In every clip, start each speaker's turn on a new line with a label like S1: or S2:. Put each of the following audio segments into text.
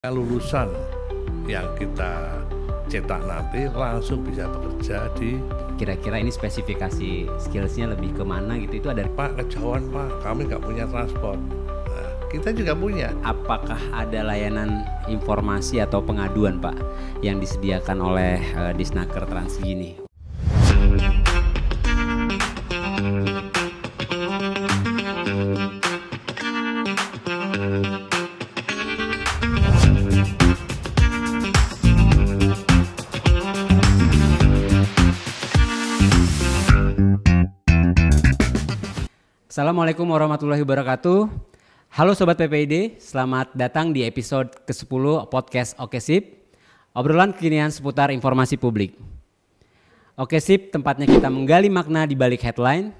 S1: Lulusan yang kita cetak nanti langsung bisa bekerja di.
S2: Kira-kira ini spesifikasi skillsnya lebih kemana gitu, itu ada.
S1: Pak, kejauhan Pak, kami nggak punya transport. Nah, kita juga punya.
S2: Apakah ada layanan informasi atau pengaduan Pak yang disediakan oleh Disnaker Transgi ini? Assalamualaikum warahmatullahi wabarakatuh. Halo Sobat PPID, selamat datang di episode ke-10 podcast Oke Sip, obrolan kekinian seputar informasi publik. Oke Sip, tempatnya kita menggali makna di balik headline,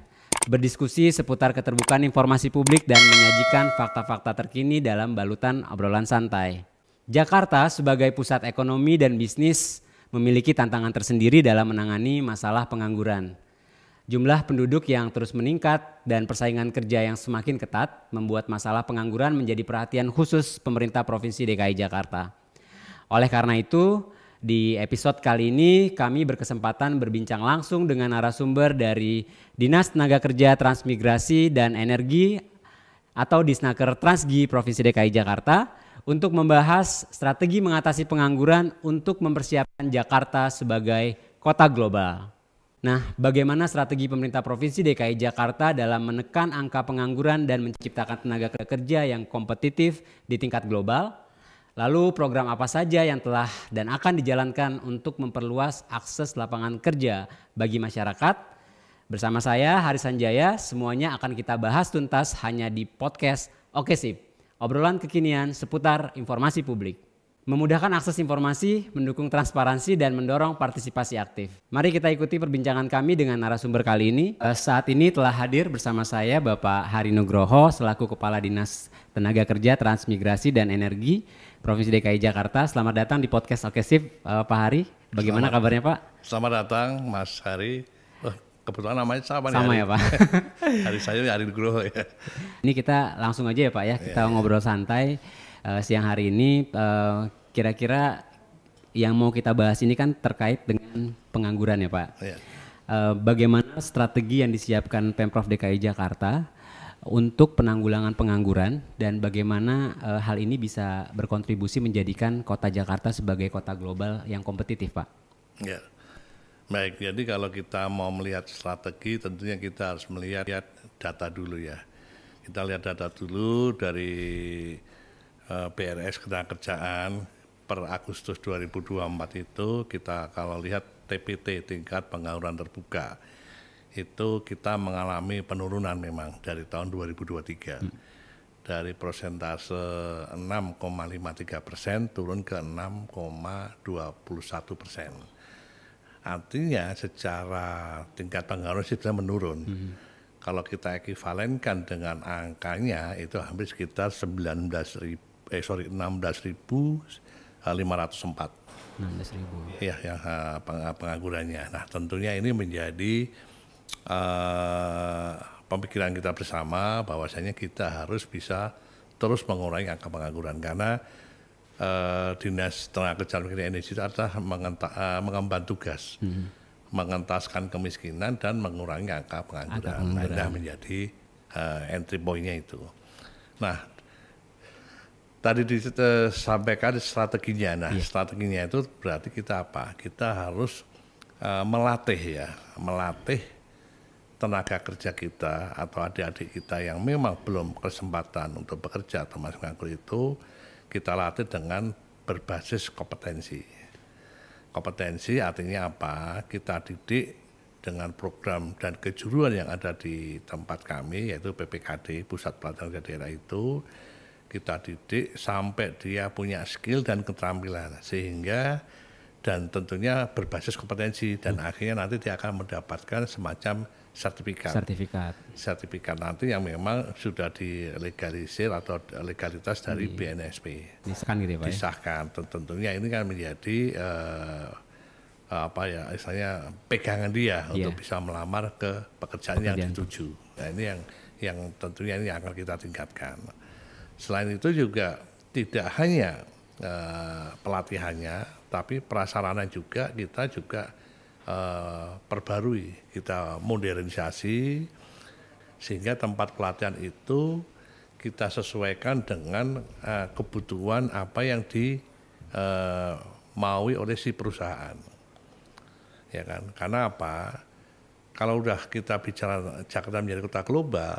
S2: berdiskusi seputar keterbukaan informasi publik dan menyajikan fakta-fakta terkini dalam balutan obrolan santai. Jakarta sebagai pusat ekonomi dan bisnis memiliki tantangan tersendiri dalam menangani masalah pengangguran. Jumlah penduduk yang terus meningkat dan persaingan kerja yang semakin ketat membuat masalah pengangguran menjadi perhatian khusus pemerintah Provinsi DKI Jakarta. Oleh karena itu, di episode kali ini kami berkesempatan berbincang langsung dengan narasumber dari Dinas Tenaga Kerja Transmigrasi dan Energi atau Disnaker Transgi Provinsi DKI Jakarta untuk membahas strategi mengatasi pengangguran untuk mempersiapkan Jakarta sebagai kota global. Nah, bagaimana strategi pemerintah Provinsi DKI Jakarta dalam menekan angka pengangguran dan menciptakan tenaga kerja yang kompetitif di tingkat global? Lalu program apa saja yang telah dan akan dijalankan untuk memperluas akses lapangan kerja bagi masyarakat? Bersama saya Haris Sanjaya, semuanya akan kita bahas tuntas hanya di podcast Oke Sip, obrolan kekinian seputar informasi publik. Memudahkan akses informasi, mendukung transparansi, dan mendorong partisipasi aktif. Mari kita ikuti perbincangan kami dengan narasumber kali ini. Saat ini telah hadir bersama saya Bapak Hari Nugroho selaku Kepala Dinas Tenaga Kerja Transmigrasi dan Energi Provinsi DKI Jakarta. Selamat datang di podcast Oke Sip, Pak Hari. Bagaimana kabarnya Pak?
S1: Selamat datang Mas Hari. Kebetulan namanya sama nih.
S2: Sama ya Pak.
S1: Hari saya Hari Nugroho ya.
S2: Ini kita langsung aja ya Pak ya, kita ngobrol santai. Siang hari ini kira-kira yang mau kita bahas ini kan terkait dengan pengangguran ya Pak. Ya. Bagaimana strategi yang disiapkan Pemprov DKI Jakarta untuk penanggulangan pengangguran dan bagaimana hal ini bisa berkontribusi menjadikan kota Jakarta sebagai kota global yang kompetitif Pak?
S1: Ya. Baik, jadi kalau kita mau melihat strategi tentunya kita harus melihat data dulu ya. Kita lihat data dulu dari PRS Ketenagakerjaan per Agustus 2024 itu kita kalau lihat TPT tingkat pengangguran terbuka itu kita mengalami penurunan memang dari tahun 2023 dari persentase 6,53% turun ke 6,21%. Artinya secara tingkat pengangguran sudah menurun. Kalau kita ekivalenkan dengan angkanya itu hampir sekitar 16.504.
S2: 16.000.
S1: Ya, yang penganggurannya. Nah, tentunya ini menjadi pemikiran kita bersama bahwasanya kita harus bisa terus mengurangi angka pengangguran karena Dinas Tenaga Kerja dan Energi itu adalah mengemban tugas, mengentaskan kemiskinan dan mengurangi angka pengangguran. Nah, menjadi entry point-nya itu. Nah, tadi disampaikan strateginya. Nah, strateginya itu berarti kita apa? Kita harus melatih tenaga kerja kita atau adik-adik kita yang memang belum kesempatan untuk bekerja atau masuk nganggur itu kita latih dengan berbasis kompetensi. Kompetensi artinya apa? Kita didik dengan program dan kejuruan yang ada di tempat kami yaitu PPKD, Pusat Pelatihan Kerja Daerah itu. Kita didik sampai dia punya skill dan keterampilan sehingga dan tentunya berbasis kompetensi dan akhirnya nanti dia akan mendapatkan semacam sertifikat nanti yang memang sudah dilegalisir atau legalitas dari BNSP.
S2: Disahkan gitu ya Pak?
S1: Disahkan. Tentunya ini kan menjadi istilahnya pegangan dia untuk bisa melamar ke pekerjaan yang dituju. Nah, ini yang tentunya ini akan kita tingkatkan. Selain itu juga tidak hanya pelatihannya, tapi prasarana juga kita juga perbarui, kita modernisasi sehingga tempat pelatihan itu kita sesuaikan dengan kebutuhan apa yang dimaui oleh si perusahaan. Ya kan? Karena apa? Kalau udah kita bicara Jakarta menjadi kota global,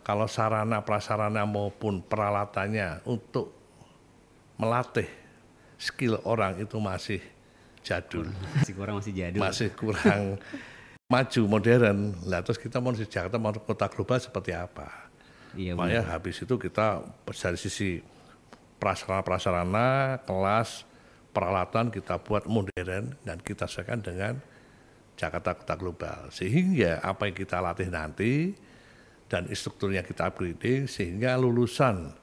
S1: kalau sarana prasarana maupun peralatannya untuk melatih skill orang itu masih jadul, masih kurang maju modern. Lah terus kita mau di Jakarta mau kota global seperti apa? Iya, makanya habis itu kita dari sisi prasarana, kelas, peralatan kita buat modern dan kita sesuaikan dengan Jakarta kota global. Sehingga apa yang kita latih nanti dan instrukturnya kita upgrading sehingga lulusan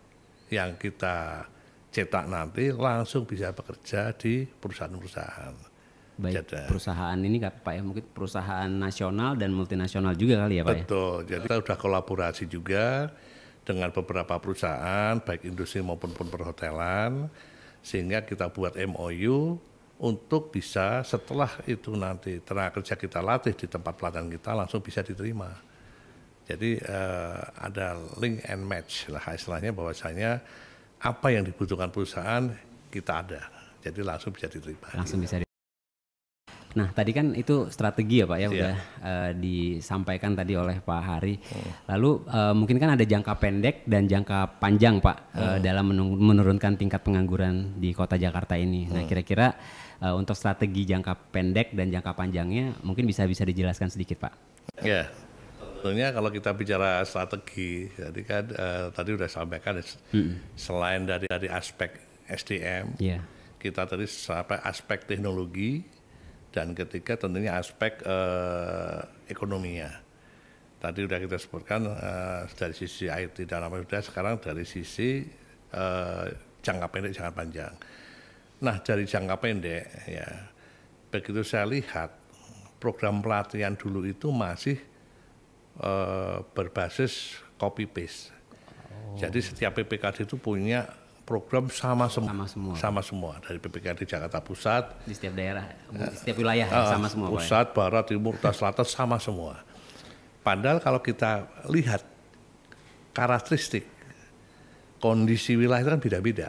S1: yang kita cetak nanti langsung bisa bekerja di perusahaan-perusahaan.
S2: Baik, perusahaan ini Pak ya, mungkin perusahaan nasional dan multinasional juga kali ya Pak.
S1: Betul, jadi kita sudah kolaborasi juga dengan beberapa perusahaan baik industri maupun perhotelan sehingga kita buat MOU untuk bisa setelah itu nanti tenaga kerja kita latih di tempat pelatihan kita langsung bisa diterima. Jadi ada link and match lah istilahnya, bahwasanya apa yang dibutuhkan perusahaan kita ada, jadi langsung bisa diterima.
S2: Langsung bisa. Nah tadi kan itu strategi ya Pak ya, udah disampaikan tadi oleh Pak Hari. Lalu mungkin kan ada jangka pendek dan jangka panjang Pak dalam menurunkan tingkat pengangguran di kota Jakarta ini. Nah kira-kira untuk strategi jangka pendek dan jangka panjangnya mungkin bisa dijelaskan sedikit Pak.
S1: Ya, tentunya kalau kita bicara strategi, jadi kan tadi udah sampaikan selain dari aspek SDM, kita tadi sampai aspek teknologi. Dan ketiga tentunya aspek ekonominya. Tadi sudah kita sebutkan dari sisi IT dan apa sudah, sekarang dari sisi jangka pendek, jangka panjang. Nah dari jangka pendek ya, begitu saya lihat program pelatihan dulu itu masih berbasis copy paste. Jadi setiap PPKD itu punya program sama semua dari PPKD Jakarta Pusat
S2: di setiap daerah, di setiap wilayah sama semua
S1: pusat, barat, timur, utara, selatan sama semua. Padahal kalau kita lihat karakteristik kondisi wilayah itu kan beda-beda.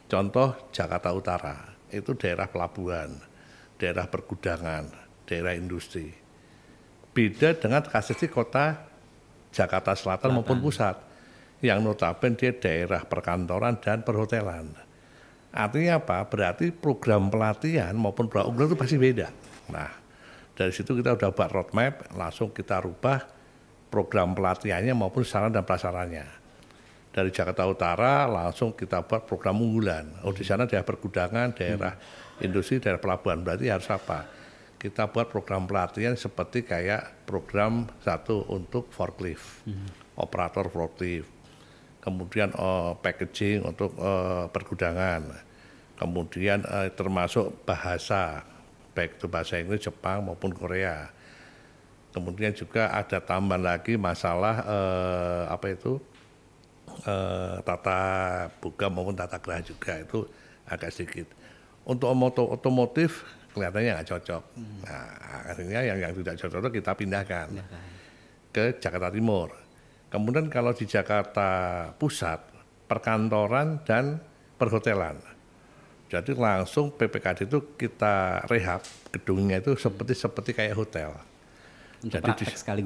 S1: Contoh Jakarta Utara itu daerah pelabuhan, daerah pergudangan, daerah industri. Beda dengan karakteristik kota Jakarta Selatan maupun pusat, yang notabene dia daerah perkantoran dan perhotelan. Artinya apa? Berarti program pelatihan maupun program unggulan itu pasti beda. Nah, dari situ kita udah buat roadmap, langsung kita rubah program pelatihannya maupun sarana dan prasarannya. Dari Jakarta Utara langsung kita buat program unggulan. Oh di sana daerah pergudangan, daerah industri, daerah pelabuhan. Berarti harus apa? Kita buat program pelatihan seperti kayak program satu untuk forklift, operator forklift. Kemudian packaging untuk pergudangan, kemudian termasuk bahasa, baik itu bahasa Inggris, Jepang maupun Korea. Kemudian juga ada tambahan lagi masalah tata buka maupun tata geraha juga, itu agak sedikit. Untuk otomotif kelihatannya nggak cocok. Nah, akhirnya yang tidak cocok kita pindahkan ke Jakarta Timur. Kemudian kalau di Jakarta Pusat, perkantoran dan perhotelan. Jadi langsung PPKD itu kita rehab gedungnya itu seperti kayak hotel.
S2: Untuk jadi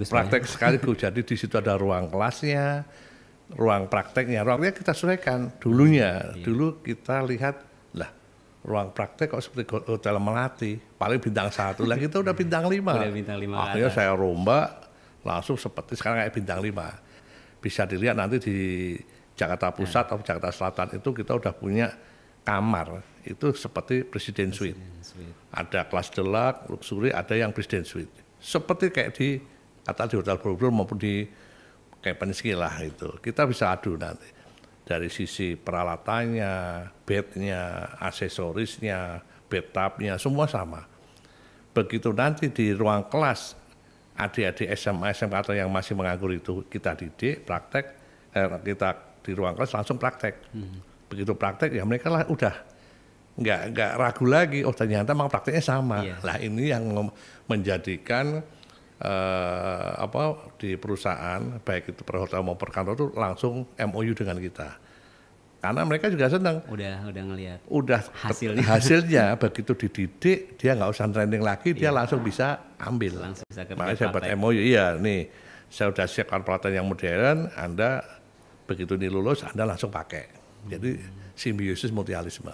S1: praktek sekaligus. Jadi di situ ada ruang kelasnya, ruang prakteknya. Ruangnya kita sesuaikan dulunya. Dulu kita lihat lah ruang praktek kok seperti hotel Melati, paling bintang 1 lah, kita udah bintang 5. Akhirnya saya rombak langsung seperti sekarang kayak bintang 5. Bisa dilihat nanti di Jakarta Pusat atau Jakarta Selatan itu kita udah punya kamar itu seperti Presiden Suite. Ada kelas deluxe, luxury, ada yang Presiden Suite. Seperti kayak di Hotel Borobudur maupun di Kempinski lah itu. Kita bisa adu nanti dari sisi peralatannya, bednya, aksesorisnya, bathtubnya, semua sama. Begitu nanti di ruang kelas adik-adik SMA, SMK atau yang masih menganggur itu kita didik, praktek, kita di ruang kelas langsung praktek. begitu praktek ya mereka lah udah nggak ragu lagi. Oh ternyata memang prakteknya sama. Lah ini yang menjadikan di perusahaan baik itu perhotelan maupun kantor itu langsung MOU dengan kita. Karena mereka juga senang.
S2: Udah ngelihat.
S1: Udah hasilnya begitu dididik dia nggak usah training lagi, dia langsung bisa ambil.
S2: Langsung bisa kerja.
S1: Makanya saya buat MOU, iya nih saya udah siapkan pelatihan yang modern, Anda begitu ini lulus Anda langsung pakai. Jadi simbiosis mutualisme.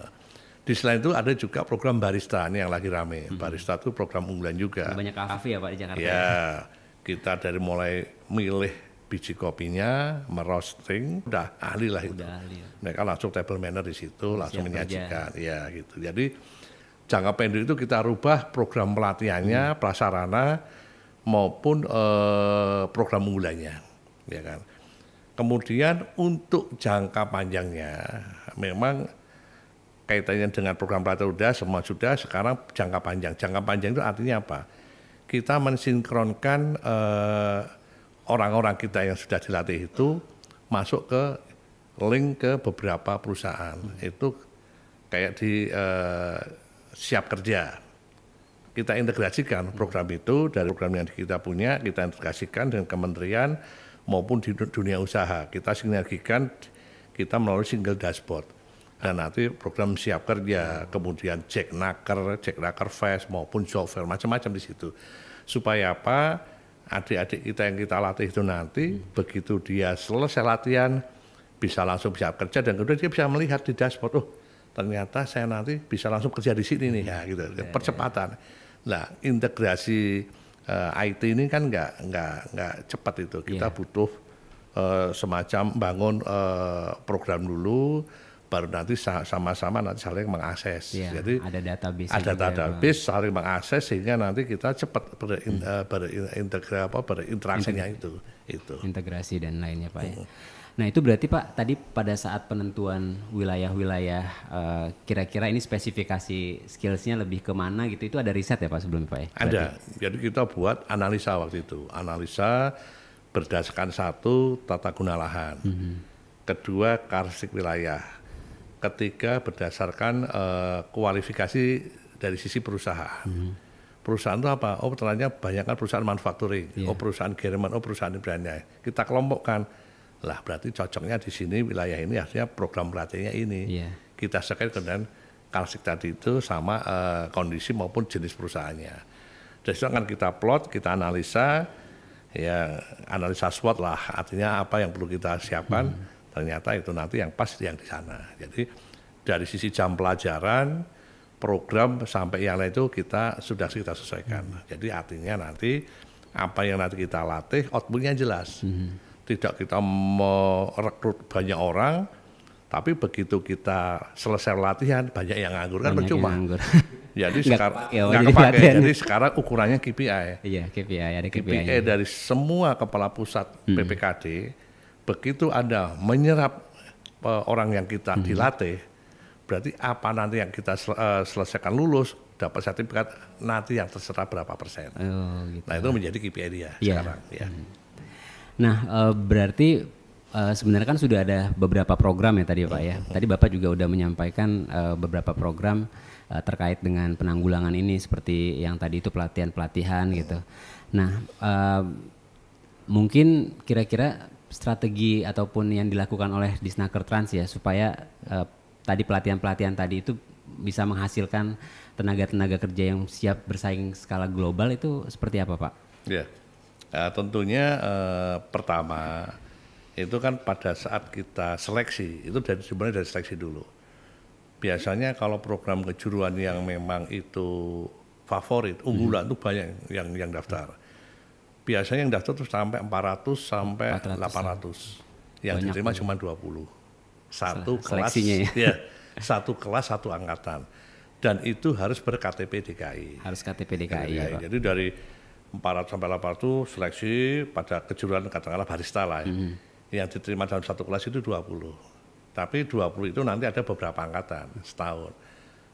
S1: Di selain itu ada juga program barista ini yang lagi rame. Barista itu program unggulan juga.
S2: Banyak kafe ya Pak di Jakarta.
S1: Ya, kita dari mulai milih biji kopinya, merosting, udah ahli lah itu.
S2: Udah ahli.
S1: Mereka langsung table manner di situ, langsung menyajikan. Ya gitu. Jadi jangka pendek itu kita rubah program pelatihannya, prasarana maupun program unggulannya, ya kan. Kemudian untuk jangka panjangnya, memang kaitannya dengan program pelatihan udah semua sudah, sekarang jangka panjang. Jangka panjang itu artinya apa? Kita mensinkronkan orang-orang kita yang sudah dilatih itu masuk ke link ke beberapa perusahaan. Itu kayak di siap kerja. Kita integrasikan program itu dari program yang kita punya, kita integrasikan dengan kementerian maupun di dunia usaha. Kita sinergikan, kita melalui single dashboard. Dan nanti program siap kerja, kemudian Jacknaker Fest maupun job fair, macam-macam di situ. Supaya apa? Adik-adik kita yang kita latih itu nanti begitu dia selesai latihan bisa langsung siap kerja dan kemudian dia bisa melihat di dashboard, oh ternyata saya nanti bisa langsung kerja di sini nih ya gitu. Percepatan. Nah, integrasi IT ini kan nggak cepat itu. Kita butuh semacam bangun program dulu, baru nanti sama-sama nanti saling mengakses. Jadi
S2: ada database.
S1: Ada database saling mengakses sehingga nanti kita cepat berinteraksinya itu.
S2: Integrasi dan lainnya Pak. Ya. Nah itu berarti Pak tadi pada saat penentuan wilayah-wilayah kira-kira ini spesifikasi skillsnya lebih kemana gitu, itu ada riset ya Pak sebelumnya Pak ya?
S1: Ada. Jadi kita buat analisa waktu itu. Analisa berdasarkan satu tata guna lahan, kedua karakteristik wilayah. Ketiga berdasarkan kualifikasi dari sisi perusahaan. Perusahaan itu apa? Oh ternyata banyak kan perusahaan manufacturing, oh perusahaan garment, oh perusahaan brandnya. Kita kelompokkan, lah berarti cocoknya di sini wilayah ini artinya program pelatihannya ini. Kita sesuaikan dengan karakteristik tadi itu sama kondisi maupun jenis perusahaannya. Dari situ akan kita plot, kita analisa, ya analisa SWOT lah, artinya apa yang perlu kita siapkan. Ternyata itu nanti yang pas yang di sana. Jadi dari sisi jam pelajaran, program sampai yang lain itu kita sudah kita sesuaikan. Jadi artinya nanti apa yang nanti kita latih outputnya jelas. Tidak kita merekrut banyak orang, tapi begitu kita selesai latihan banyak yang nganggur kan percuma. Jadi sekarang nggak kepake. Jadi sekarang ukurannya KPI.
S2: Iya KPI ada
S1: KPI dari semua kepala pusat PPKD. Begitu Anda menyerap orang yang kita dilatih, berarti apa nanti yang kita selesaikan lulus, dapat sertifikat, nanti yang terserah berapa persen. Gitu. Nah itu menjadi KPI dia sekarang. Ya.
S2: Nah berarti sebenarnya kan sudah ada beberapa program ya tadi Pak ya. Tadi Bapak juga udah menyampaikan beberapa program terkait dengan penanggulangan ini seperti yang tadi itu pelatihan gitu. Nah mungkin kira-kira strategi ataupun yang dilakukan oleh Disnaker Trans ya supaya tadi pelatihan-pelatihan tadi itu bisa menghasilkan tenaga-tenaga kerja yang siap bersaing skala global itu seperti apa Pak?
S1: Ya, tentunya pertama itu kan pada saat kita seleksi itu sebenarnya dari seleksi dulu. Biasanya kalau program kejuruan yang memang itu favorit, unggulan itu banyak yang daftar. Biasanya yang daftar tuh sampai 400 sampai 800. Yang diterima cuma 20. Satu kelas ya, satu kelas satu angkatan. Dan itu harus ber-KTP DKI.
S2: Harus KTP DKI. Ya, Pak.
S1: Jadi dari 400 sampai 800 seleksi pada kejuruan katakanlah barista lah ya. Yang diterima dalam satu kelas itu 20. Tapi 20 itu nanti ada beberapa angkatan setahun.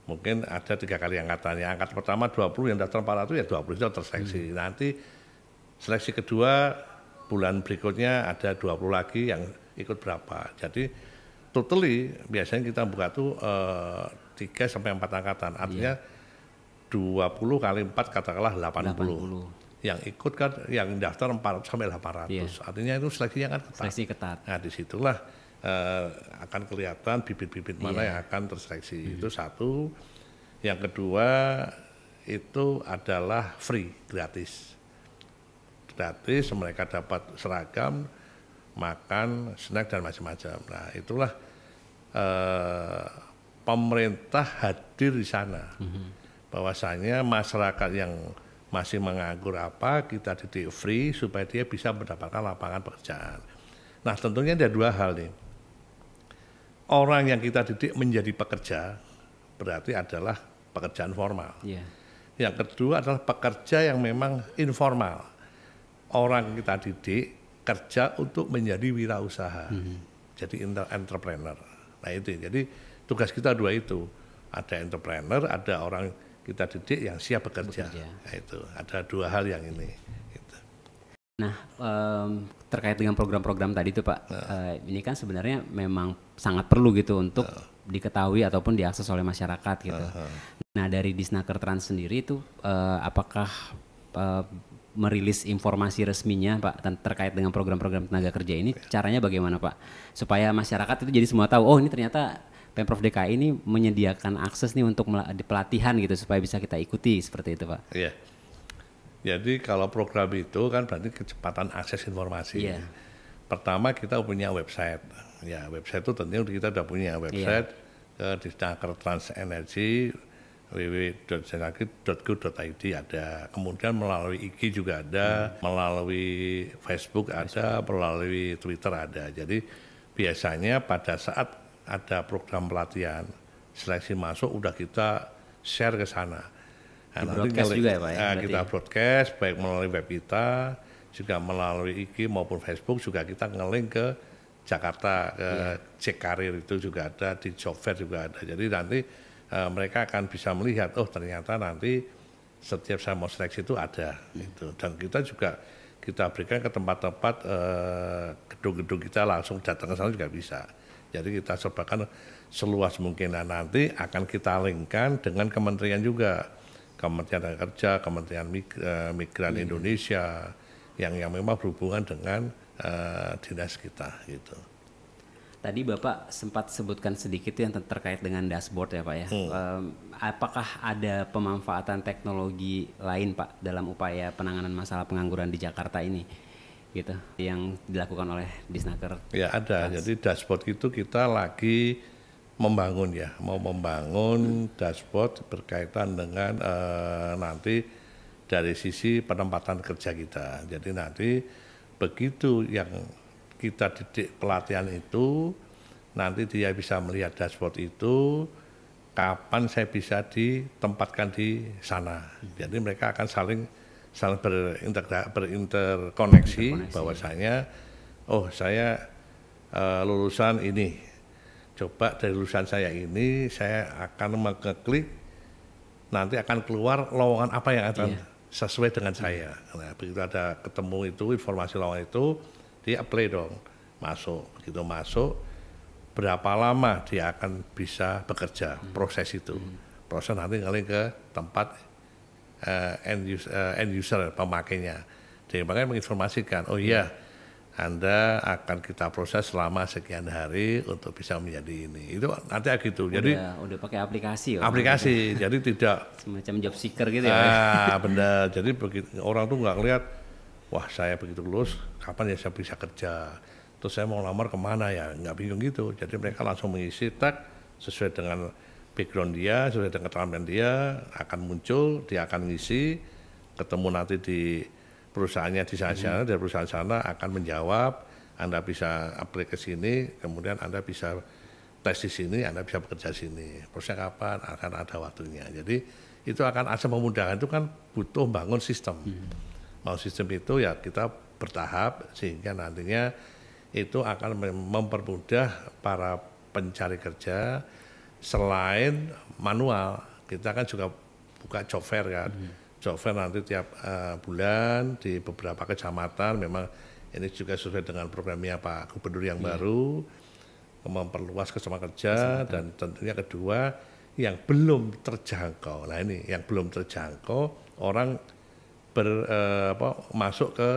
S1: Mungkin ada 3 kali angkatannya. Angkatan pertama 20 yang daftar 400 ya 20 itu terseleksi. Nanti seleksi kedua bulan berikutnya ada 20 lagi yang ikut berapa. Jadi totally biasanya kita buka tuh 3 sampai 4 angkatan. Artinya 20 kali 4 katakanlah 80. Yang ikut kan yang daftar 400 sampai 800. Artinya itu seleksinya kan ketat.
S2: Seleksi ketat.
S1: Nah, disitulah akan kelihatan bibit-bibit mana yang akan terseleksi. Itu satu. Yang kedua itu adalah free, gratis. Gratis, mereka dapat seragam, makan, snack dan macam-macam. Nah, itulah pemerintah hadir di sana. Bahwasanya masyarakat yang masih menganggur kita didik free supaya dia bisa mendapatkan lapangan pekerjaan. Nah, tentunya ada 2 hal nih. Orang yang kita didik menjadi pekerja berarti adalah pekerjaan formal. Yang kedua adalah pekerja yang memang informal. Orang kita didik kerja untuk menjadi wirausaha, jadi entrepreneur. Nah itu, jadi tugas kita 2 itu. Ada entrepreneur, ada orang kita didik yang siap bekerja. Nah itu, ada 2 hal yang ini. Gitu.
S2: Nah, terkait dengan program-program tadi tuh Pak, ini kan sebenarnya memang sangat perlu gitu untuk diketahui ataupun diakses oleh masyarakat gitu. Nah, dari Disnaker Trans sendiri itu apakah merilis informasi resminya Pak terkait dengan program-program tenaga kerja ini, caranya bagaimana Pak? Supaya masyarakat itu jadi semua tahu, oh ini ternyata Pemprov DKI ini menyediakan akses nih untuk pelatihan gitu supaya bisa kita ikuti seperti itu Pak.
S1: Iya. Jadi kalau program itu kan berarti kecepatan akses informasi. Pertama kita punya website. Ya, website itu tentunya kita sudah punya website Disnaker Trans Energi www.disnaker.go.id ada. Kemudian melalui IG juga ada, melalui Facebook ada, melalui Twitter ada. Jadi biasanya pada saat ada program pelatihan seleksi masuk udah kita share ke sana.
S2: Nah, broadcast juga ya Pak ya?
S1: Kita broadcast baik melalui web kita, juga melalui IG maupun Facebook juga kita nge-link ke Jakarta, ke Cek Karir itu juga ada, di Job Fair juga ada. Jadi nanti mereka akan bisa melihat, oh ternyata nanti setiap saya mau seleksi itu ada. Gitu. Dan kita juga kita berikan ke tempat-tempat gedung-gedung kita langsung datang ke sana juga bisa. Jadi kita cobakan seluas mungkin. Nah, nanti akan kita linkkan dengan kementerian juga. Kementerian Kerja, Kementerian Migran Indonesia yang memang berhubungan dengan dinas kita gitu.
S2: Tadi Bapak sempat sebutkan sedikit yang terkait dengan dashboard ya Pak ya. Apakah ada pemanfaatan teknologi lain Pak dalam upaya penanganan masalah pengangguran di Jakarta ini? Gitu, yang dilakukan oleh Disnaker.
S1: Ya ada, jadi dashboard itu kita lagi membangun ya, mau membangun dashboard berkaitan dengan nanti dari sisi penempatan kerja kita. Jadi nanti begitu yang kita didik pelatihan itu, nanti dia bisa melihat dashboard itu, kapan saya bisa ditempatkan di sana. Jadi mereka akan saling berinterkoneksi bahwasanya oh saya lulusan ini, coba dari lulusan saya ini saya akan mengeklik, nanti akan keluar lowongan apa yang akan sesuai dengan saya. Nah, begitu ada ketemu itu informasi lowongan itu, dia apply dong, masuk. Begitu masuk, berapa lama dia akan bisa bekerja, proses itu. Proses nanti kali ke tempat end user pemakainya. Jadi makanya menginformasikan, oh iya, Anda akan kita proses selama sekian hari untuk bisa menjadi ini. Itu nanti gitu. Jadi
S2: udah pakai aplikasi.
S1: Aplikasi, jadi tidak
S2: semacam job seeker gitu ya.
S1: Benar. Jadi begitu orang tuh nggak ngelihat, wah saya begitu lulus, kapan ya saya bisa kerja? Terus saya mau lamar kemana ya? Nggak bingung gitu. Jadi mereka langsung mengisi tag sesuai dengan background dia, sesuai dengan keterampilan dia, akan muncul, dia akan ngisi, ketemu nanti di perusahaannya di sana, dari perusahaan sana akan menjawab, Anda bisa apply ke sini, kemudian Anda bisa tes di sini, Anda bisa bekerja di sini. Prosesnya kapan? Akan ada waktunya. Jadi itu akan asal memudahkan, itu kan butuh bangun sistem. Mau sistem itu ya kita bertahap sehingga nantinya itu akan mempermudah para pencari kerja. Selain manual, kita kan juga buka job fair kan. Job fair nanti tiap bulan di beberapa kecamatan, memang ini juga sesuai dengan programnya Pak Gubernur yang baru. memperluas kesempatan kerja, dan tentunya kedua yang belum terjangkau. Nah ini yang belum terjangkau orang masuk ke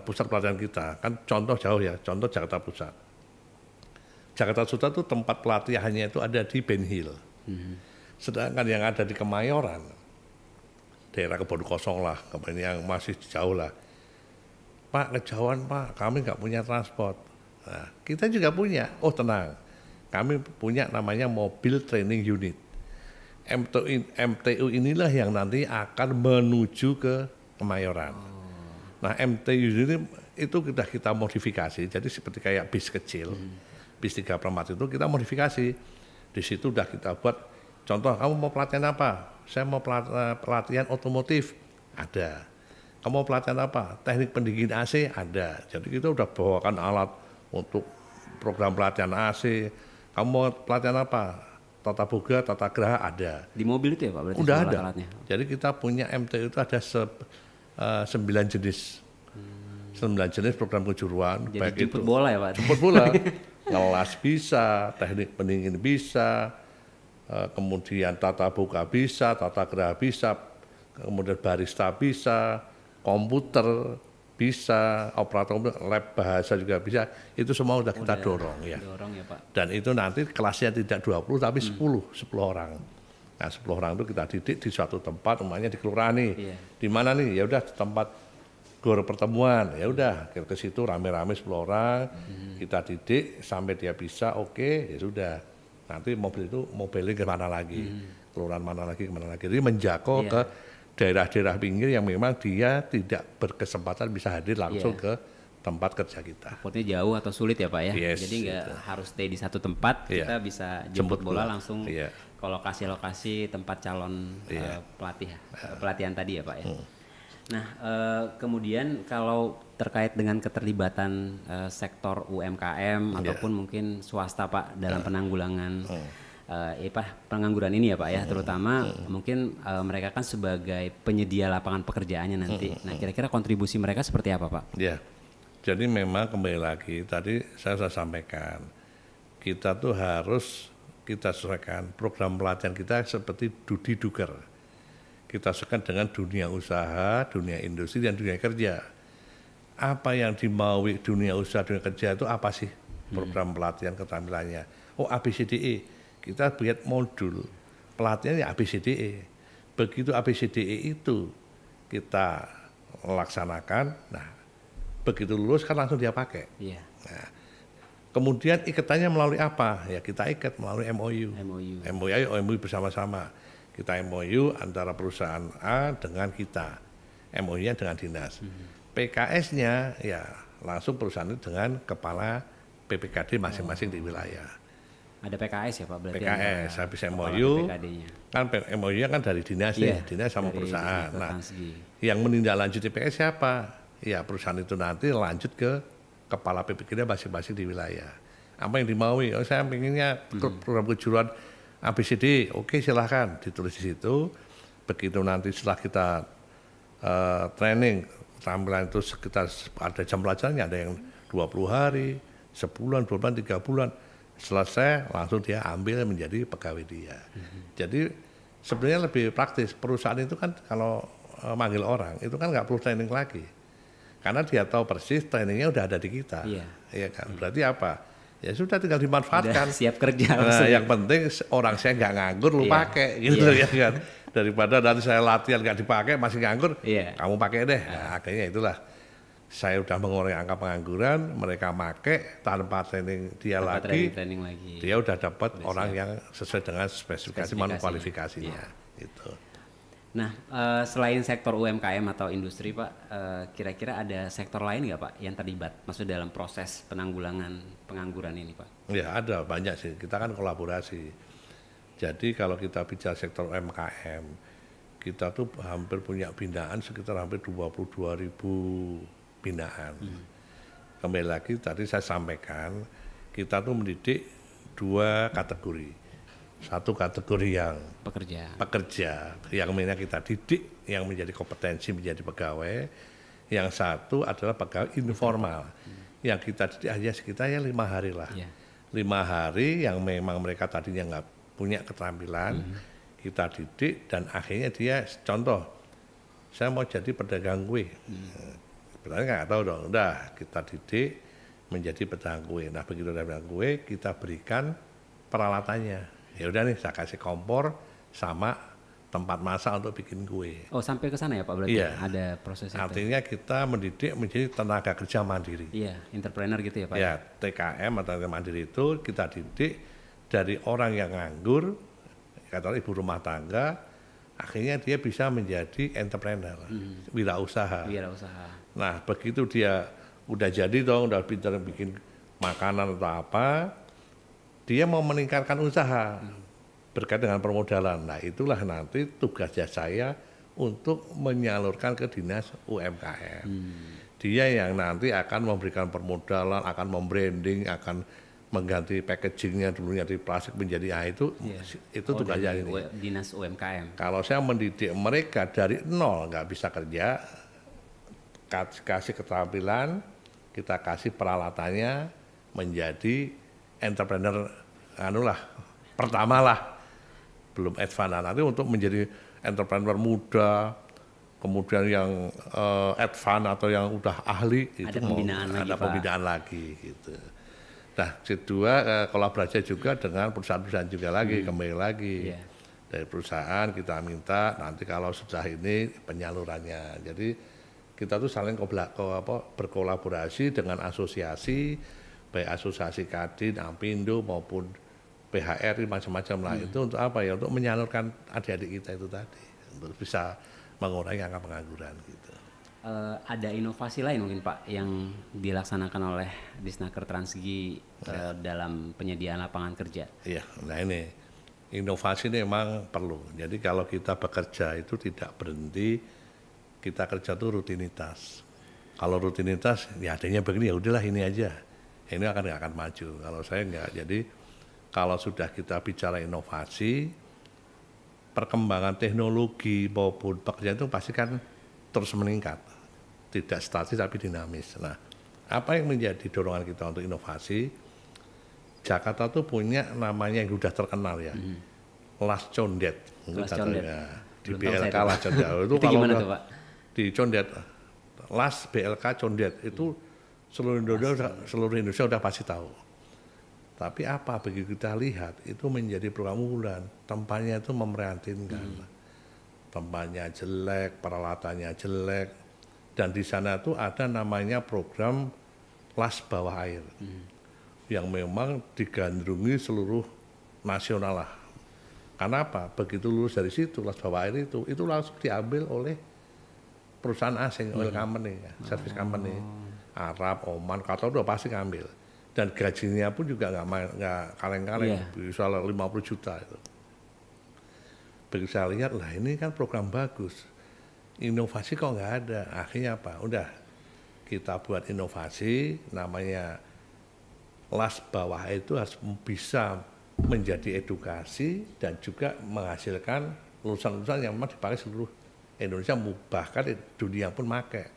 S1: pusat pelatihan kita. Kan contoh jauh ya, contoh Jakarta Pusat. Jakarta Pusat itu tempat pelatihannya itu ada di Ben Hill. Sedangkan yang ada di Kemayoran, daerah Kebon Kosong lah, kemudian yang masih jauh lah. Pak, kejauhan Pak, kami nggak punya transport. Nah, kita juga punya. Oh tenang, kami punya namanya mobil training unit. MTU inilah yang nanti akan menuju ke Kemayoran. Nah MTU ini itu kita modifikasi, jadi seperti kayak bis kecil, bis 3/4 itu kita modifikasi. Di situ udah kita buat, contoh kamu mau pelatihan apa? Saya mau pelatihan otomotif, ada. Kamu mau pelatihan apa? Teknik pendingin AC, ada. Jadi kita udah bawakan alat untuk program pelatihan AC. Kamu mau pelatihan apa? Tata boga, tata geraha, ada.
S2: Di mobil itu ya Pak? Berarti
S1: udah ada.
S2: Alatnya.
S1: Jadi kita punya MTU itu ada 9 jenis. 9 jenis program kejuruan.
S2: Jadi
S1: baik
S2: jemput
S1: itu
S2: bola ya Pak?
S1: jemput bola. Ngelas bisa, teknik pendingin bisa, kemudian tata boga bisa, tata geraha bisa, kemudian barista bisa, komputer bisa, operator lab bahasa juga bisa. Itu semua udah kita dorong ya.
S2: Dorong ya Pak.
S1: Dan itu nanti kelasnya tidak 20 tapi 10 orang. Nah 10 orang itu kita didik di suatu tempat, umpamanya di kelurahan nih.
S2: Iya.
S1: Di mana nih? Ya udah di tempat gor pertemuan. Ya udah ke situ rame-rame 10 orang. Kita didik sampai dia bisa, oke, ya sudah. Nanti mobilnya kemana lagi? Kelurahan mana lagi, kemana lagi. Jadi menjangkau ke daerah-daerah pinggir yang memang dia tidak berkesempatan bisa hadir langsung ke tempat kerja kita.
S2: Takutnya jauh atau sulit ya Pak ya?
S1: Yes,
S2: jadi nggak harus stay di satu tempat, kita bisa jemput bola langsung ke lokasi-lokasi tempat calon pelatihan tadi ya Pak ya? Nah kemudian kalau terkait dengan keterlibatan sektor UMKM ataupun mungkin swasta Pak dalam penanggulangan pengangguran ini ya Pak ya, terutama mungkin mereka kan sebagai penyedia lapangan pekerjaannya nanti. Nah kira-kira kontribusi mereka seperti apa Pak?
S1: Ya, jadi memang kembali lagi tadi saya sudah sampaikan, kita tuh harus kita sesuaikan program pelatihan kita seperti Dudi Duker. Kita sesuaikan dengan dunia usaha, dunia industri dan dunia kerja. Apa yang dimaui dunia usaha, dunia kerja itu apa sih program pelatihan keterampilannya? Oh ABCDE. Kita buat modul pelatihan ya ABCDE. Begitu ABCDE itu kita laksanakan, nah begitu lulus kan langsung dia pakai.
S2: Iya.
S1: Nah, kemudian ikatannya melalui apa? Ya kita ikat melalui MOU. MOU bersama-sama. Kita MOU antara perusahaan A dengan kita. MOU-nya dengan dinas. PKS-nya ya langsung perusahaan itu dengan kepala PPKD masing-masing di wilayah.
S2: Ada PKS ya Pak berarti?
S1: PKS habis MOU kan MOU-nya kan dari dinas dinas sama
S2: dari
S1: perusahaan. Nah, yang menindaklanjuti PKS siapa? Ya perusahaan itu nanti lanjut ke kepala PPKD masing-masing di wilayah. Apa yang dimaui? Oh saya pengennya program kejuruan ABCD, oke silahkan ditulis di situ. Begitu nanti setelah kita training keterampilan itu sekitar ada jam pelajarannya, ada yang 20 hari, sebulan, 2 bulan, 3 bulan. Selesai langsung dia ambil menjadi pegawai dia. Jadi sebenarnya lebih praktis. Perusahaan itu kan kalau manggil orang itu kan nggak perlu training lagi, karena dia tahu persis trainingnya udah ada di kita. Iya kan. Berarti apa? Ya sudah tinggal dimanfaatkan.
S2: Udah siap kerja.
S1: Nah, yang penting orang saya nggak nganggur, lu pakai gitu ya kan. Daripada nanti saya latihan nggak dipakai masih nganggur, kamu pakai deh. Nah, akhirnya itulah. Saya udah mengurangi angka pengangguran, mereka pakai tanpa training dia lagi, dia udah dapat orang yang sesuai dengan spesifikasi maupun kualifikasinya. Gitu.
S2: Nah, selain sektor UMKM atau industri Pak, kira-kira ada sektor lain nggak Pak yang terlibat, maksud dalam proses penanggulangan pengangguran ini Pak?
S1: Ya ada banyak sih, kita kan kolaborasi. Jadi kalau kita bicara sektor UMKM, kita tuh hampir punya binaan sekitar hampir 22.000 binaan. Kembali lagi tadi saya sampaikan kita tuh mendidik 2 kategori. Satu kategori yang pekerja yang mana kita didik yang menjadi kompetensi menjadi pegawai. Yang satu adalah pegawai informal yang kita didik hanya sekitar ya 5 hari lah. 5 hari yang memang mereka tadinya nggak punya keterampilan, kita didik dan akhirnya dia contoh, saya mau jadi pedagang kue. Sebenarnya nggak tahu dong, udah kita didik menjadi pedagang kue. Nah begitu ada pedagang kue, kita berikan peralatannya. Ya udah nih, saya kasih kompor sama tempat masak untuk bikin kue.
S2: Oh sampai ke sana ya Pak berarti?
S1: Iya.
S2: Ada prosesnya.
S1: Artinya kita mendidik menjadi tenaga kerja mandiri.
S2: Iya, entrepreneur gitu ya Pak?
S1: Ya, TKM atau tenaga mandiri itu kita didik dari orang yang nganggur, katakanlah ibu rumah tangga, akhirnya dia bisa menjadi entrepreneur, wirausaha. Nah, begitu dia udah jadi dong, udah pintar bikin makanan atau apa, dia mau meningkatkan usaha berkait dengan permodalan. Nah, itulah nanti tugasnya saya untuk menyalurkan ke dinas UMKM. Dia yang nanti akan memberikan permodalan, akan membranding, akan mengganti packagingnya dulunya dari plastik menjadi itu tugasnya ini.
S2: Dinas UMKM.
S1: Kalau saya mendidik mereka dari nol nggak bisa kerja, kasih keterampilan, kita kasih peralatannya menjadi entrepreneur pertama lah, belum advance. Nanti untuk menjadi entrepreneur muda, kemudian yang advance atau yang udah ahli
S2: ada
S1: itu pembinaan lagi gitu. Nah, kedua kolaborasi juga dengan perusahaan-perusahaan juga lagi, kembali lagi dari perusahaan kita minta nanti kalau sudah ini penyalurannya. Jadi kita tuh saling berkolaborasi dengan asosiasi, baik asosiasi Kadin, Apindo maupun PHRI macam-macam lah. Itu untuk apa ya? Untuk menyalurkan adik-adik kita itu tadi untuk bisa mengurangi angka pengangguran gitu.
S2: Ada inovasi lain mungkin Pak yang dilaksanakan oleh Disnaker Transgi dalam penyediaan lapangan kerja?
S1: Iya, nah ini inovasi ini memang perlu. Jadi kalau kita bekerja itu tidak berhenti, kita kerja itu rutinitas. Kalau rutinitas ya adanya begini ya udahlah ini aja, ini akan maju. Kalau saya enggak, jadi kalau sudah kita bicara inovasi, perkembangan teknologi maupun pekerjaan itu pasti kan terus meningkat, tidak statis tapi dinamis. Nah, apa yang menjadi dorongan kita untuk inovasi? Jakarta tuh punya namanya yang sudah terkenal ya, Las Condet. Di BLK Las Condet. Itu kalau
S2: gimana tuh Pak?
S1: Di Condet, Las BLK Condet itu seluruh Indonesia sudah pasti tahu. Tapi apa begitu kita lihat itu menjadi program unggulan, tempatnya itu memprihatinkan. Tempatnya jelek, peralatannya jelek, dan di sana tuh ada namanya program Las Bawah Air, yang memang digandrungi seluruh nasional lah. Karena apa? Begitu lulus dari situ Las Bawah Air itu langsung diambil oleh perusahaan asing, oil company, service company, Arab, Oman, Qatar udah pasti ngambil. Dan gajinya pun juga nggak kaleng-kaleng, bisa 50 juta itu. Begitu saya lihat, lah ini kan program bagus, inovasi kok nggak ada. Akhirnya apa? Udah kita buat inovasi, namanya Las Bawah itu harus bisa menjadi edukasi dan juga menghasilkan lulusan-lulusan yang memang dipakai seluruh Indonesia, bahkan dunia pun pakai.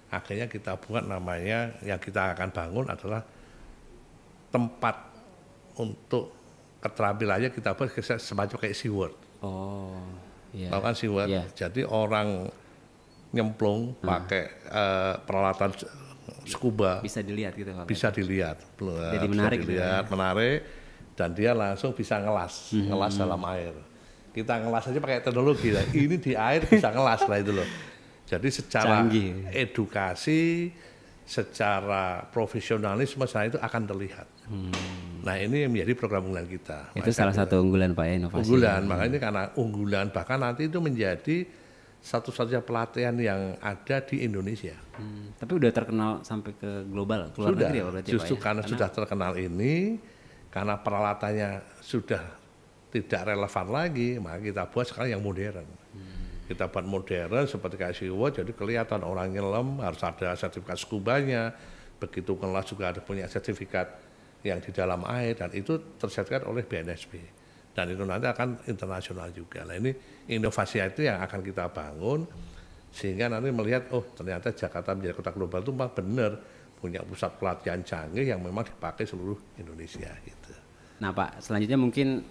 S1: Akhirnya kita buat namanya, yang kita akan bangun adalah tempat untuk keterampilannya kita buat semacam kayak SeaWorld. Tahu kan SeaWorld? Jadi orang nyemplung pakai peralatan scuba.
S2: Bisa dilihat gitu Pak?
S1: Bisa dilihat.
S2: Jadi menarik
S1: gitu ya. Menarik, dan dia langsung bisa ngelas dalam air. Kita ngelas aja pakai teknologi. Ini di air bisa ngelas lah itu loh. Jadi secara edukasi, secara profesionalisme saya itu akan terlihat. Nah ini yang menjadi program unggulan kita.
S2: Itu salah satu unggulan Pak ya, inovasi.
S1: Unggulan, makanya karena unggulan, bahkan nanti itu menjadi satu-satunya pelatihan yang ada di Indonesia.
S2: Tapi udah terkenal sampai ke global, ke luar negeri ya berarti
S1: justru
S2: Pak ya?
S1: Karena sudah terkenal ini, karena peralatannya sudah tidak relevan lagi, maka kita buat sekarang yang modern. Kita buat modern seperti kayak SeaWorld, jadi kelihatan orang nyelam harus ada sertifikat skubanya, begitu kelas juga ada punya sertifikat yang di dalam air, dan itu tersertifikat oleh BNSP, dan itu nanti akan internasional juga. Nah ini inovasi itu yang akan kita bangun, sehingga nanti melihat, oh ternyata Jakarta menjadi kota global itu memang benar, punya pusat pelatihan canggih yang memang dipakai seluruh Indonesia gitu.
S2: Nah Pak, selanjutnya mungkin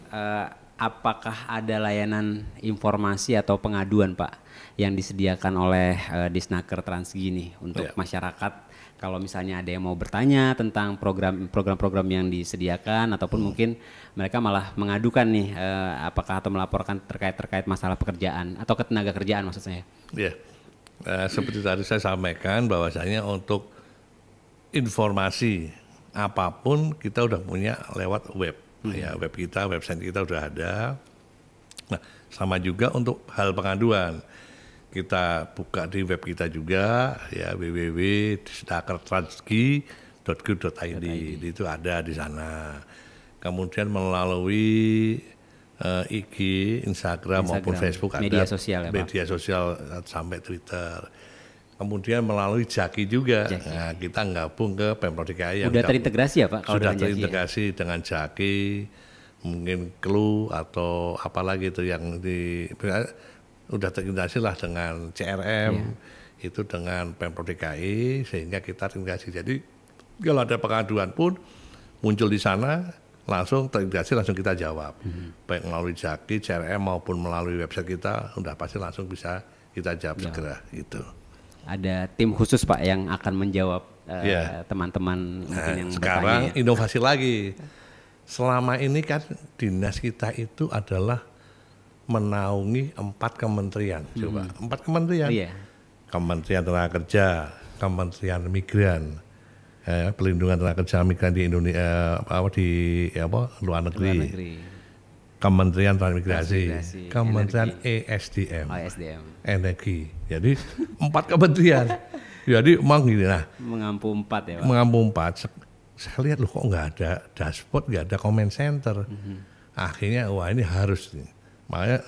S2: apakah ada layanan informasi atau pengaduan Pak yang disediakan oleh Disnaker Transgi nih untuk masyarakat kalau misalnya ada yang mau bertanya tentang program-program yang disediakan ataupun mungkin mereka malah mengadukan nih apakah atau melaporkan terkait masalah pekerjaan atau ketenaga kerjaan maksud saya.
S1: Ya, seperti tadi saya sampaikan bahwasanya untuk informasi apapun kita udah punya lewat web. Ya, web kita, website kita udah ada. Nah, sama juga untuk hal pengaduan. Kita buka di web kita juga ya www.disnakertransgi.go.id itu ada di sana. Kemudian melalui IG, Instagram maupun Facebook
S2: media
S1: ada
S2: sosial, ya,
S1: media sosial sampai Twitter. Kemudian melalui Jaki juga. Nah, kita gabung ke Pemprov DKI yang
S2: sudah terintegrasi ya Pak? Kalau
S1: sudah
S2: dengan
S1: terintegrasi ya? Dengan Jaki, mungkin Clue atau apalagi itu yang udah terintegrasi lah dengan CRM, itu dengan Pemprov DKI sehingga kita terintegrasi. Jadi kalau ada pengaduan pun muncul di sana langsung terintegrasi, langsung kita jawab. Baik melalui Jaki, CRM maupun melalui website kita, udah pasti langsung bisa kita jawab segera gitu.
S2: Ada tim khusus Pak yang akan menjawab teman-teman mungkin yang
S1: sekarang
S2: bertanya.
S1: Inovasi lagi. Selama ini kan dinas kita itu adalah menaungi 4 kementerian. Coba 4 kementerian. Kementerian Tenaga Kerja, Kementerian Migran, Pelindungan Tenaga Kerja Migran di Indonesia, luar negeri. Kementerian Transmigrasi, Kementerian ESDM, Energi. Jadi 4 kementerian. Jadi emang gini nah.
S2: Mengampu 4 ya Pak?
S1: Mengampu 4. Saya lihat loh kok nggak ada dashboard, nggak ada comment center. Akhirnya wah ini harus nih. Makanya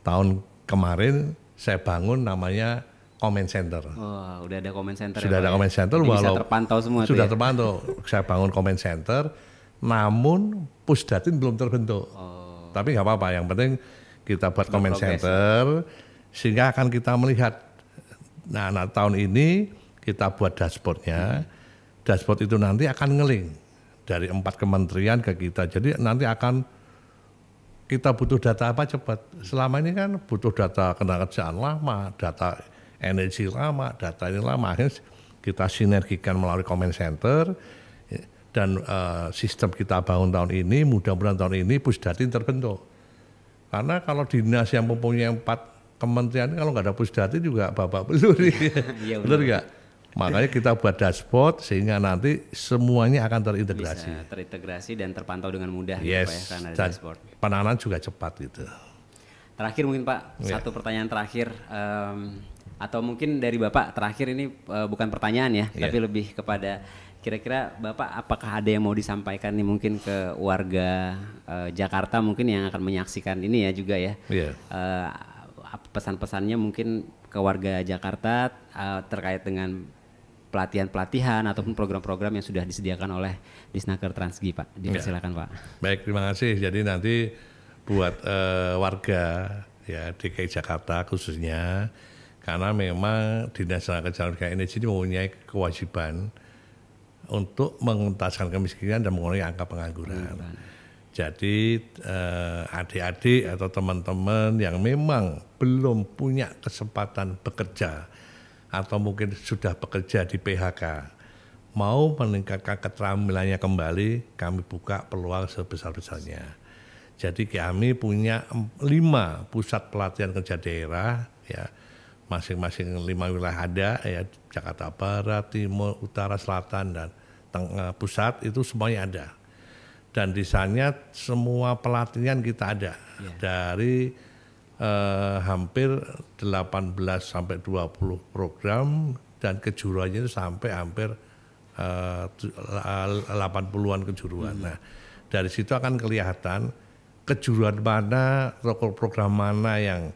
S1: tahun kemarin saya bangun namanya comment center.
S2: Oh, udah ada comment center.
S1: Sudah ada comment center,
S2: bisa terpantau semua.
S1: Sudah terpantau. Saya bangun comment center, namun Pusdatin belum terbentuk. Tapi nggak apa-apa, yang penting kita buat comment center sehingga akan kita melihat. Nah tahun ini kita buat dashboardnya. Dashboard itu nanti akan nge-link dari 4 kementerian ke kita. Jadi nanti akan kita butuh data apa cepat. Selama ini kan butuh data ketenagakerjaan lama, data energi lama, data ini lama. Akhirnya kita sinergikan melalui comment center. Dan sistem kita bangun tahun ini, mudah-mudahan tahun ini Pusdatin terbentuk. Karena kalau dinas yang mempunyai 4 kementerian, kalau nggak ada Pusdatin juga babak belur. Benar nggak? Makanya kita buat dashboard sehingga nanti semuanya akan terintegrasi.
S2: Bisa terintegrasi dan terpantau dengan mudah.
S1: Yes,
S2: gitu, Pak, ya, karena ada dashboard.
S1: Penanganan juga cepat gitu.
S2: Terakhir mungkin Pak, satu pertanyaan terakhir. Atau mungkin dari Bapak terakhir ini bukan pertanyaan ya, tapi lebih kepada kira-kira Bapak apakah ada yang mau disampaikan nih mungkin ke warga Jakarta mungkin yang akan menyaksikan ini ya juga ya. Pesan-pesannya mungkin ke warga Jakarta terkait dengan pelatihan-pelatihan ataupun program-program yang sudah disediakan oleh Disnaker Transgi Pak. Silakan Pak.
S1: Baik, terima kasih. Jadi nanti buat warga ya DKI Jakarta khususnya, karena memang Dinas Tenaga Kerja Energi ini mempunyai kewajiban untuk mengentaskan kemiskinan dan mengurangi angka pengangguran. Jadi adik-adik atau teman-teman yang memang belum punya kesempatan bekerja atau mungkin sudah bekerja di PHK, mau meningkatkan keterampilannya kembali, kami buka peluang sebesar-besarnya. Jadi kami punya 5 pusat pelatihan kerja daerah, ya, masing-masing 5 wilayah ada, ya, Jakarta Barat, Timur, Utara, Selatan, dan pusat itu semuanya ada. Dan di sana semua pelatihan kita ada, dari hampir 18 sampai 20 program dan kejuruannya itu sampai hampir 80-an kejuruan. Nah, dari situ akan kelihatan kejuruan mana, program mana yang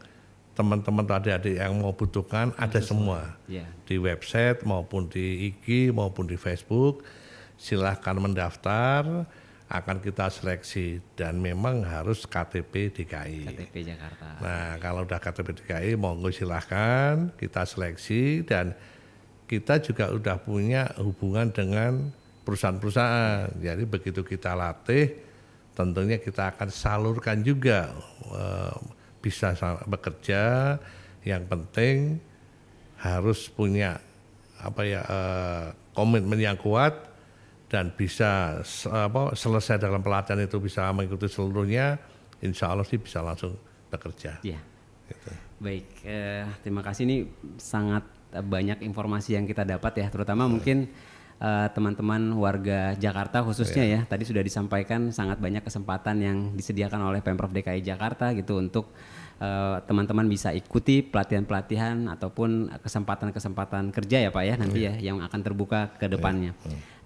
S1: teman-teman adik-adik yang mau butuhkan ada semua. Di website maupun di IG maupun di Facebook. Silahkan mendaftar, akan kita seleksi dan memang harus KTP DKI.
S2: KTP Jakarta.
S1: Nah, kalau udah KTP DKI monggo silahkan kita seleksi dan kita juga udah punya hubungan dengan perusahaan-perusahaan. Jadi begitu kita latih, tentunya kita akan salurkan juga bisa bekerja. Yang penting harus punya komitmen yang kuat dan bisa selesai dalam pelatihan itu bisa mengikuti seluruhnya. Insya Allah sih bisa langsung bekerja.
S2: Iya.
S1: Gitu.
S2: Baik, terima kasih, ini sangat banyak informasi yang kita dapat ya, terutama mungkin teman-teman warga Jakarta khususnya ya. Tadi sudah disampaikan sangat banyak kesempatan yang disediakan oleh Pemprov DKI Jakarta gitu untuk teman-teman bisa ikuti pelatihan-pelatihan ataupun kesempatan-kesempatan kerja ya Pak ya nanti ya yang akan terbuka ke depannya.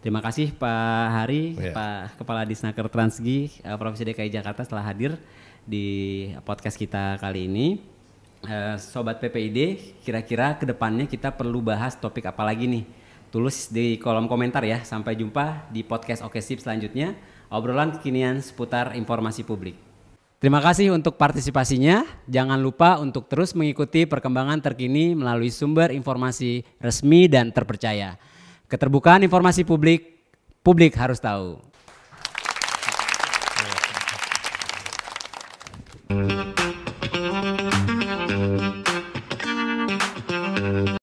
S2: Terima kasih Pak Hari, Pak Kepala Disnaker Transgi Provinsi DKI Jakarta telah hadir di podcast kita kali ini. Sobat PPID, kira-kira ke depannya kita perlu bahas topik apa lagi nih? Tulis di kolom komentar ya. Sampai jumpa di podcast Oke Sip selanjutnya. Obrolan kekinian seputar informasi publik. Terima kasih untuk partisipasinya. Jangan lupa untuk terus mengikuti perkembangan terkini melalui sumber informasi resmi dan terpercaya. Keterbukaan informasi publik, publik harus tahu.